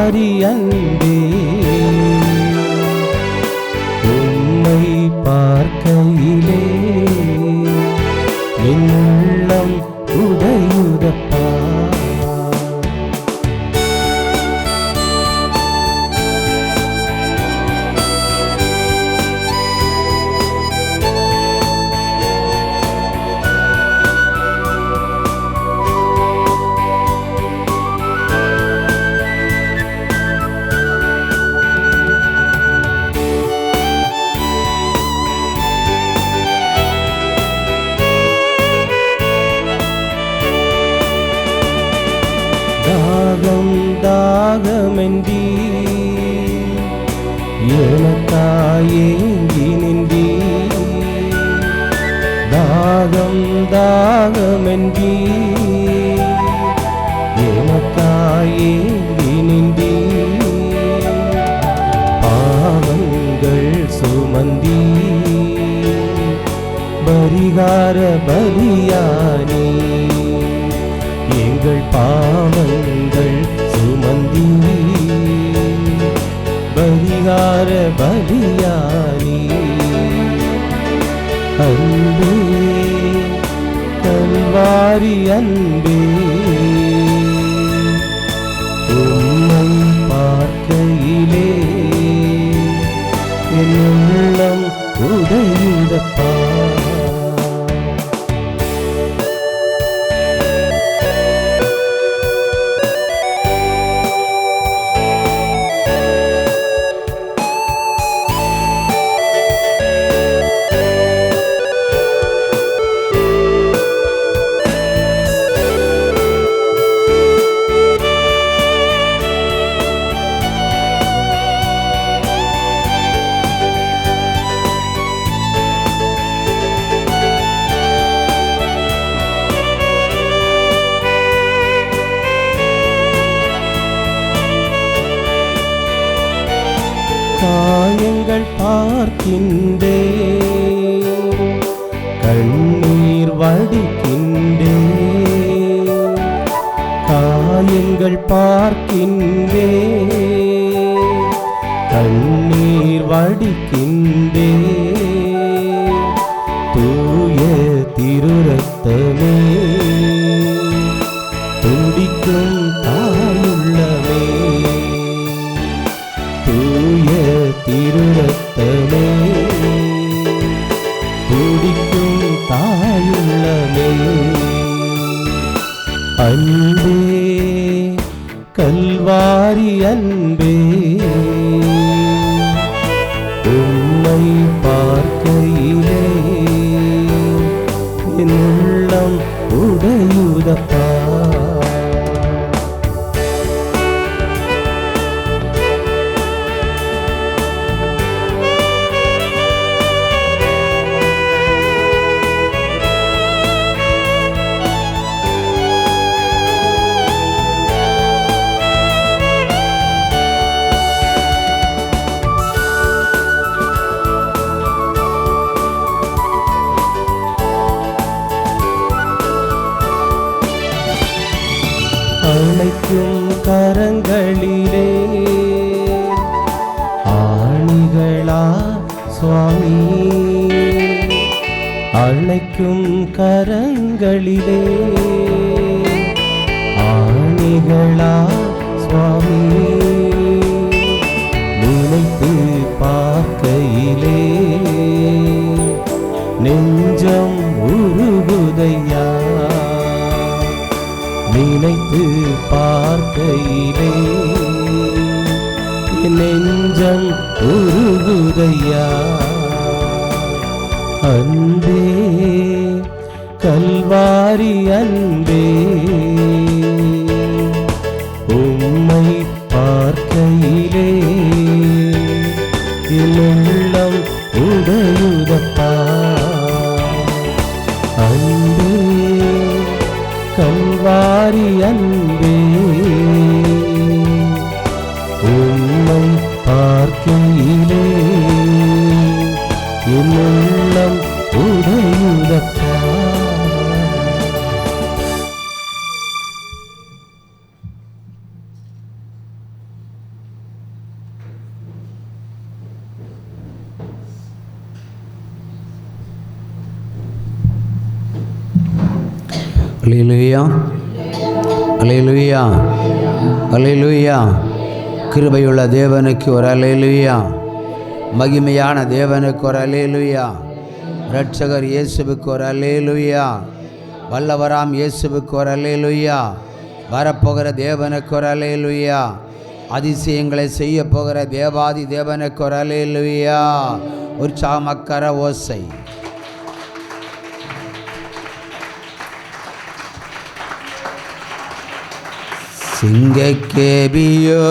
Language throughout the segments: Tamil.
கல்வாரி அன்பே உம்மை பார்க்கையிலே என் உள்ளம் உடையுதப்பா. தாகம் தாகமென்றி எனக்காயேங்கி நின்றி, தாகம் தாகமென்றி எனக்காயேங்கி நின்றி, பாவங்கள் சுமந்தி பரிகார பலியானி, எங்கள் பாவங்கள் சுமந்தி பரிகார பலியானி. அன்பே கல்வாரி அன்பே உம்மை பார்க்கையிலே என் உள்ளம் உடையுதப்பா. காயங்கள் பார்க்கின்றே கண்ணீர் வடிக்கின்றே, காயங்கள் பார்க்கின்றே கண்ணீர் வடிக்கின்றே, தூய திருரத்தமே துடிக்கும் தாயுள்ளமே, தூய திருரத்தமே துடிக்கும் தாயுள்ளமே. அன்பே கல்வாரி அன்பே உம்மை பார்க்கையிலே என் உள்ளம் உடையுதப்பா. அணைக்கும் கரங்களிலே ஆணிகளா சுவாமி, அணைக்கும் கரங்களிலே ஆணிகளா சுவாமி, நினைத்து பார்க்கையிலே நெஞ்சம் உருகுதையா, நினைத்து பார்க்கையிலே நெஞ்சம் உருகுதையா. அன்பே கல்வாரி அன்பே உம்மை பார்க்கையிலே என் உள்ளம் உடையுதப்பா. அன்பே கல்வாரி அன்பே உம்மை பார்க்கையிலே என் உள்ளம் உடையுதப்பா. அல்லேலூயா, அல்லேலூயா, அல்லேலூயா. கிருபையுள்ள தேவனுக்கு ஒரு அல்லேலூயா, மகிமையான தேவனுக்கு ஒரு அல்லேலூயா, இரட்சகர் இயேசுவுக்கு ஒரு அல்லேலூயா, வல்லவராம் இயேசுவுக்கு ஒரு அல்லேலூயா, வரப்போகிற தேவனுக்கு ஒரு அல்லேலூயா, அதிசயங்களை செய்ய போகிற தேவாதி தேவனுக்கு ஒரு அல்லேலூயா. உற்சாகமக்கர ஓசை. சிங்கக்கேபியோ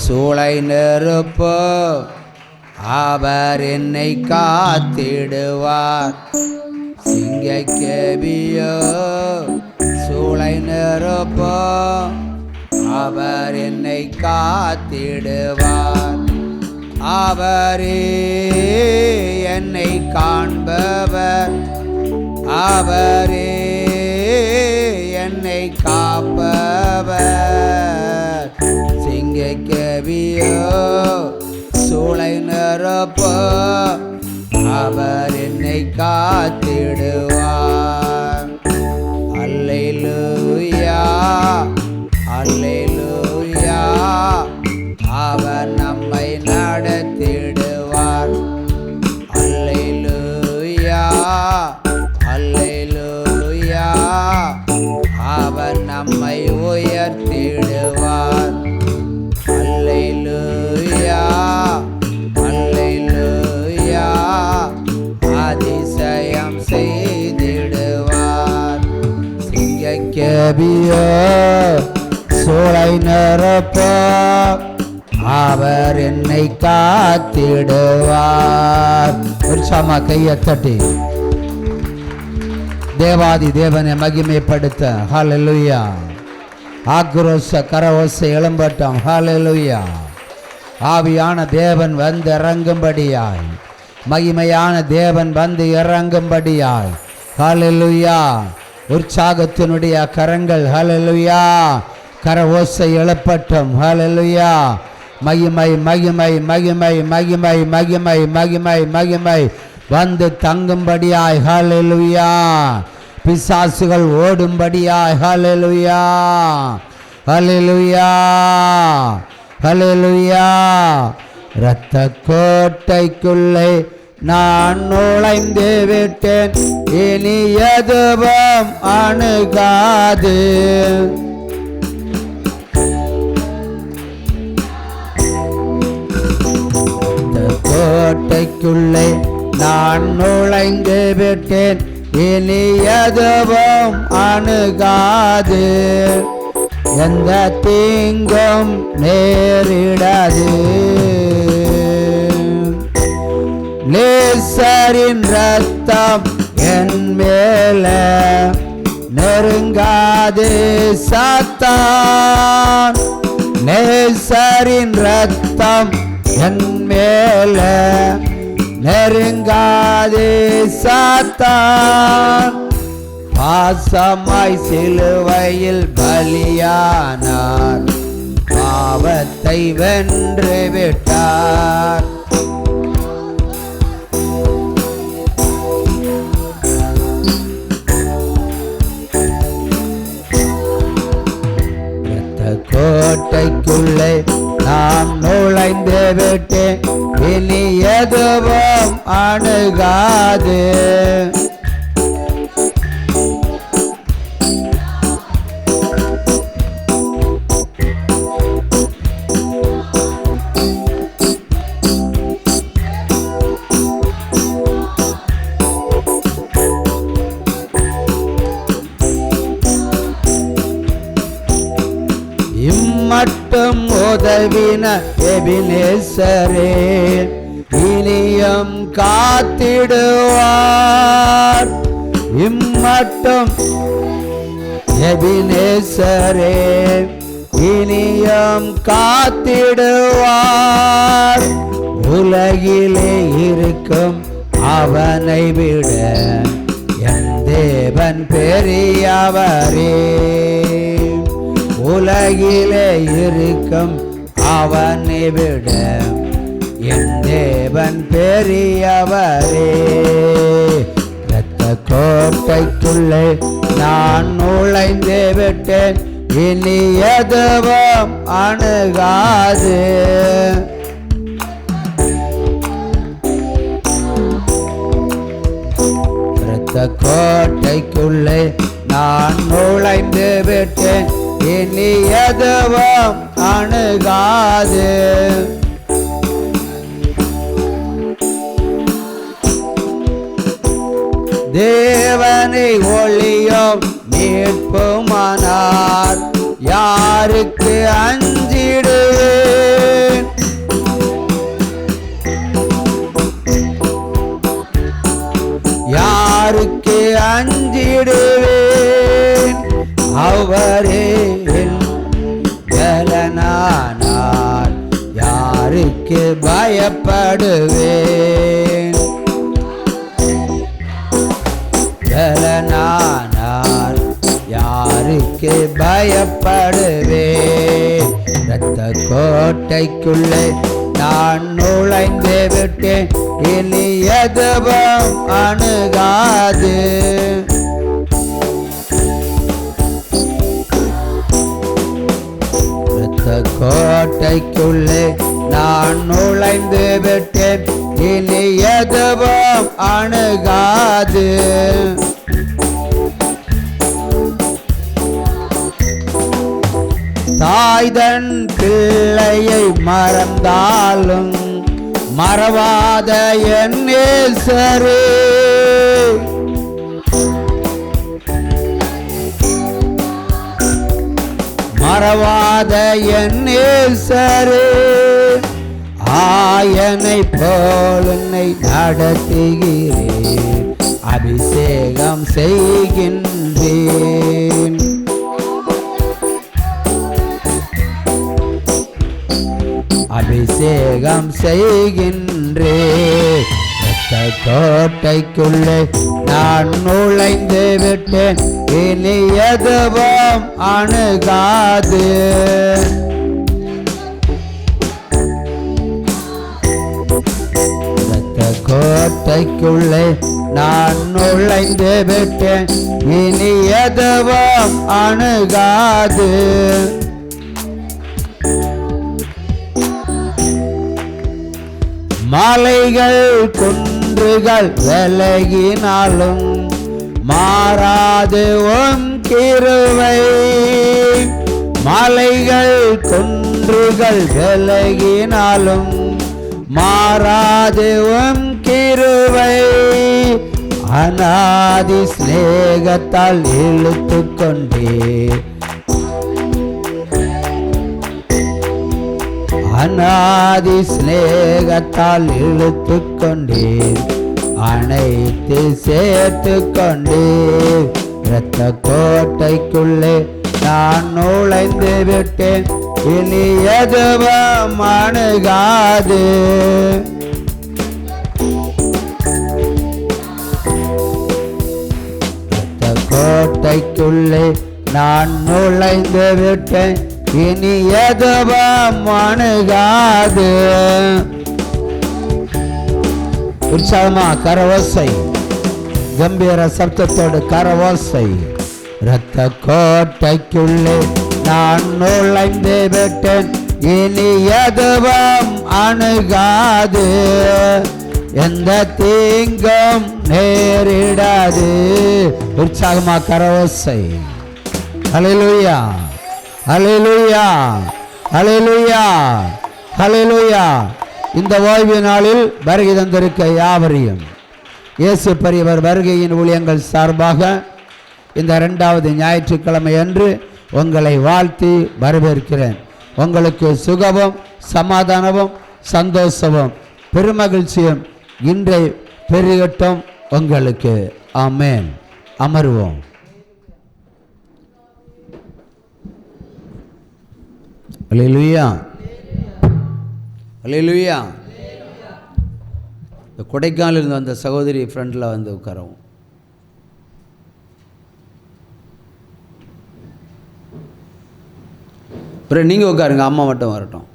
சூளை நெருப்போ அவர் என்னை காத்திடுவார். சிங்கக்கேபியோ சூளை நெருப்போ அவர் என்னை காத்திடுவார். அவரே என்னை காண்பவர், அவரே என்னை காப்பவர். சிங்கக்கேபியோ சூளை நெருப்போ அவர் என்னை காத்திடுவார். அல்லேலூயா, அல்லேலூயா, அவர் நம்மை நடத்திடுவார். அல்லேலூயா, அல்லேலூயா, அவர் நம்மை உயர்த்திடுவார். அல்லேலூயா, அல்லேலூயா, அதிசயம் செய்திடுவார். சிங்கக்கேபியோ சூளை நெருப்போ அவர் என்னை காத்திடுவார். உற்சாகமா கையை தட்டி தேவாதி தேவனை மகிமைப்படுத்த ஹல்லேலூயா. ஆக்ரோஷ கரவோசை எழும்பட்டும். ஹல்லேலூயா. ஆவியான தேவன் வந்து இறங்கும்படியாய், மகிமையான தேவன் வந்து இறங்கும்படியாய். ஹல்லேலூயா. உற்சாகத்தினுடைய கரங்கள் ஹல்லேலூயா கரவோசை எழுப்பட்டும். ஹல்லேலூயா. மகிமை மகிமை மகிமை மகிமை மகிமை மகிமை மகிமை வந்து தங்கும்படியாய். ஹல்லேலூயா. பிசாசுகள் ஓடும்படியாய். ஹல்லேலூயா, ஹல்லேலூயா, ஹல்லேலூயா. இரத்த கோட்டைக்குள்ளே நான் நுழைந்து விட்டேன், இனி எதுவும் அணுகாது. கோட்டைக்குள்ளே நான் நுழைந்து விட்டேன், இனி எதுவும் அணுகாது. எந்த தீங்கும் நேரிடாது. நேசரின் ரத்தம் என் மேல நெருங்காது சாத்தான். நேசரின் ரத்தம் என் மேல நெருங்காதே சாத்தான். பாசமாய் சிலுவையில் பலியானார், பாவத்தை வென்று விட்டார். இரத்த கோட்டைக்குள்ளே நாம் நுழைந்து விட்டேன், இனி எதுவும் அணுகாது. இம்மட்டும் உதவின எபினேசரே இனியும் காத்திடுவார். இம்மட்டும் எபினேசரே இனியும் காத்திடுவார். உலகிலே இருக்கும் அவனை விட என் தேவன் பெரியவரே. உலகிலே இருக்கும் அவனை விட என் தேவன் பெரியவரே. இரத்த கோட்டைக்குள்ளே நான் நுழைந்து விட்டேன், இனி எதுவும் அணுகாது. இரத்த கோட்டைக்குள்ளே நான் நுழைந்து விட்டேன், இனி எதுவும் அணுகாது. தேவனை ஒளியும் மீட்புமானார், யாருக்கு அஞ்சிடுவேன்? யாருக்கு அஞ்சிடுவேன்? அவரே என் பலனானார், யாருக்கு பயப்படுவேன்? பலனானார், யாருக்கு பயப்படுவேன்? இரத்த கோட்டைக்குள்ளே நான் நுழைந்து விட்டேன், இனி எதுவும் அணுகாது. இரத்த கோட்டைக்குள்ளே நான் நுழைந்து விட்டேன், இனி எதுவும் அணுகாது. தாய்தன் பிள்ளையை மறந்தாலும் மறவாத என் நேசரே, மறவாத என் நேசரே, ஆயனை போல் என்னை நடத்துகிறேன், அபிஷேகம் செய்கின்றேன். அபிஷேகம் செய்கின்றேன். இரத்த கோட்டைக்குள்ளே நான் நுழைந்து விட்டேன், இனி எதுவும் அணுகாது. இரத்த கோட்டைக்குள்ளே நான் நுழைந்து விட்டேன், இனி எதுவும் அணுகாது. மலைகள் குன்றுகள் விலகினாலும் மாறாது உம் கிருபை. மலைகள் குன்றுகள் விலகினாலும் மாறாது உம் கிருபை. அநாதி சிநேகத்தால் இழுத்துக்கொண்டே, அநாதி சிநேகத்தால் இழுத்துக்கொண்டேன், அனைத்து சேர்த்து கொண்டேன். இரத்த கோட்டைக்குள்ளே நான் நுழைந்து விட்டேன், இனி எதுவும் அணுகாது. இரத்த கோட்டைக்குள்ளே நான் நுழைந்து விட்டேன், இனி எதுவும் அணுகாது. உற்சாகமா கரவோசை, கம்பீர சப்தத்தோடு கரவோசை. இரத்த கோட்டைக்குள்ளே நான் நுழைந்து விட்டேன், இனி எதுவும் அணுகாது. எந்த தீங்கும் நேரிடாது. உற்சாகமா கரவோசை. ஹல்லேலூயா, ஹல்லேலூயா, ஹல்லேலூயா, ஹல்லேலூயா. இந்த ஓய்வு நாளில் வருகை தந்திருக்க யாவரையும் இயேசு பெரியவர் வருகையின் ஊழியங்கள் சார்பாக இந்த 2வது ஞாயிற்றுக்கிழமை அன்று உங்களை வாழ்த்தி வரவேற்கிறேன். உங்களுக்கு சுகமும் சமாதானமும் சந்தோஷமும் பெருமகிழ்ச்சியும் இன்றை பெருகட்டும் உங்களுக்கு. ஆமென். அமர்வோம். அல்லேலூயா, அல்லேலூயா. இந்த கொடைக்கானலில் இருந்து அந்த சகோதரி ஃப்ரெண்டில் வந்து உட்காரவும். அப்புறம் நீங்கள் உட்காருங்க, அம்மா மட்டும் வரட்டும்.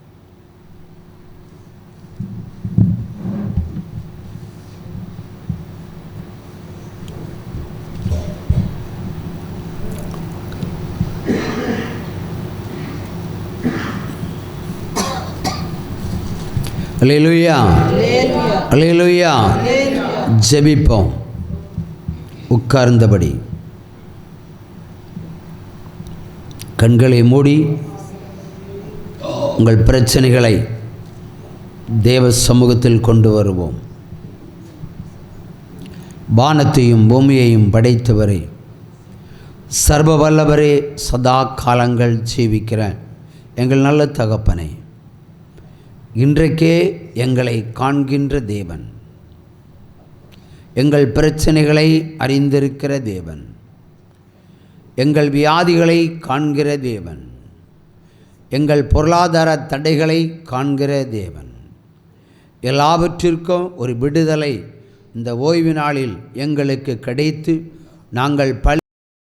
அல்லேலூயா, அல்லேலூயா. ஜெபிப்போம். உட்கார்ந்தபடி கண்களை மூடி உங்கள் பிரச்சனைகளை தேவ சமூகத்தில் கொண்டு வருவோம். வானத்தையும் பூமியையும் படைத்தவரே, சர்வ வல்லவரே, சதா காலங்கள் ஜீவிக்கிற எங்கள் நல்ல தகப்பனே, இன்றைக்கே எங்களை காண்கின்ற தேவன், எங்கள் பிரச்சனைகளை அறிந்திருக்கிற தேவன், எங்கள் வியாதிகளை காண்கிற தேவன், எங்கள் பொருளாதார தடைகளை காண்கிற தேவன், எல்லாவற்றிற்கும் ஒரு விடுதலை இந்த ஓய்வு நாளில் எங்களுக்கு கிடைத்து நாங்கள்